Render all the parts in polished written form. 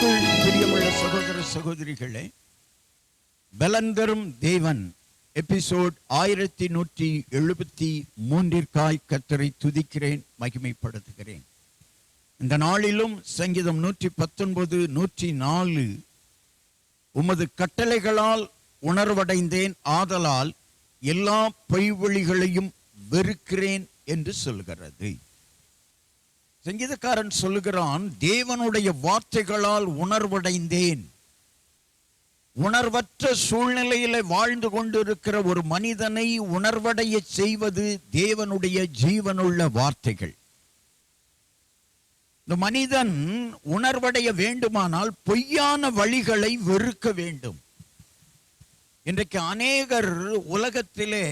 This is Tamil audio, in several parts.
கிறிஸ்துவுக்குள் பிரியமுள்ள சகோதர சகோதரிகளே, பலன் தரும் தேவன் எபிசோட் 1173 கர்த்தரை துதிக்கிறேன், மகிமைப்படுத்துகிறேன். இந்த நாளிலும் சங்கீதம் 119, 104 உமது கட்டளைகளால் உணர்வடைந்தேன், ஆதலால் எல்லா பொய்வழிகளையும் வெறுக்கிறேன் என்று சொல்கிறது. சங்கீதக்காரன் சொல்லுகிறான், தேவனுடைய வார்த்தைகளால் உணர்வடைந்தேன். உணர்வற்ற சூழ்நிலையில வாழ்ந்து கொண்டிருக்கிற ஒரு மனிதனை உணர்வடைய செய்வது தேவனுடைய ஜீவனுள்ள வார்த்தைகள். இந்த மனிதன் உணர்வடைய வேண்டுமானால் பொய்யான வழிகளை வெறுக்க வேண்டும். இன்றைக்கு அநேகர் உலகத்திலே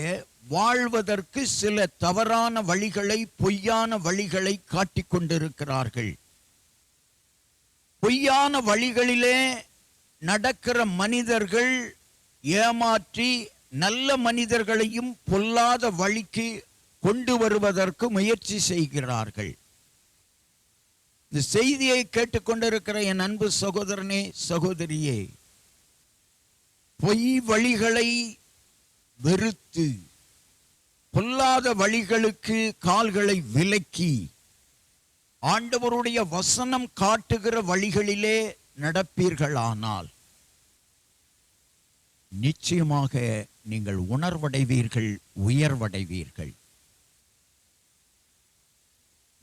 வாழ்வதற்கு சில தவறான வழிகளை, பொய்யான வழிகளை காட்டிக் கொண்டிருக்கிறார்கள். பொய்யான வழிகளிலே நடக்கிற மனிதர்கள் ஏமாற்றி நல்ல மனிதர்களையும் பொல்லாத வழிக்கு கொண்டு வருவதற்கு முயற்சி செய்கிறார்கள். இந்த செய்தியை கேட்டுக்கொண்டிருக்கிற என் அன்பு சகோதரனே, சகோதரியே, பொய் வழிகளை வெறுத்து பொல்லாத வழிகளுக்கு கால்களை விலக்கி ஆண்டவருடைய வசனம் காட்டுகிற வழிகளிலே நடப்பீர்களானால் நிச்சயமாக நீங்கள் உணர்வடைவீர்கள், உயர்வடைவீர்கள்.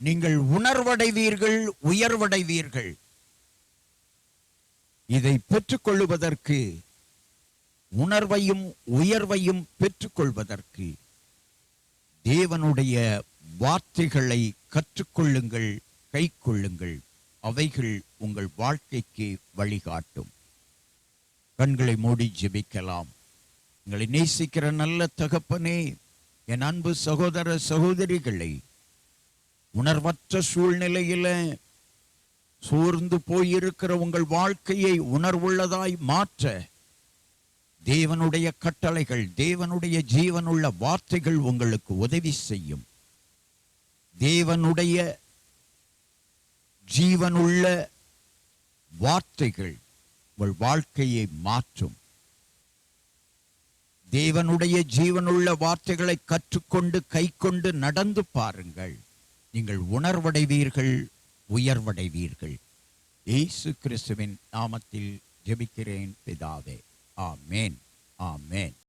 நீங்கள் உணர்வடைவீர்கள், உயர்வடைவீர்கள். இதை பெற்றுக்கொள்வதற்கு, உணர்வையும் உயர்வையும் பெற்றுக்கொள்வதற்கு தேவனுடைய வார்த்தைகளை கற்றுக்கொள்ளுங்கள், கை கொள்ளுங்கள். அவைகள் உங்கள் வாழ்க்கைக்கு வழிகாட்டும். கண்களை மூடி ஜெபிக்கலாம். உங்களை நேசிக்கிற நல்ல தகப்பனே, என் அன்பு சகோதர சகோதரிகளை, உணர்வற்ற சூழ்நிலையில சோர்ந்து போயிருக்கிற உங்கள் வாழ்க்கையை உணர்வுள்ளதாய் மாற்ற தேவனுடைய கட்டளைகள், தேவனுடைய ஜீவனுள்ள வார்த்தைகள் உங்களுக்கு உதவி செய்யும். தேவனுடைய ஜீவனுள்ள வார்த்தைகள் உங்கள் வாழ்க்கையை மாற்றும். தேவனுடைய ஜீவனுள்ள வார்த்தைகளை கற்றுக்கொண்டு கை கொண்டு நடந்து பாருங்கள். நீங்கள் உணர்வடைவீர்கள், உயர்வடைவீர்கள். இயேசு கிறிஸ்துவின் நாமத்தில் ஜெபிக்கிறேன் பிதாவே. ஆமென், ஆமென்.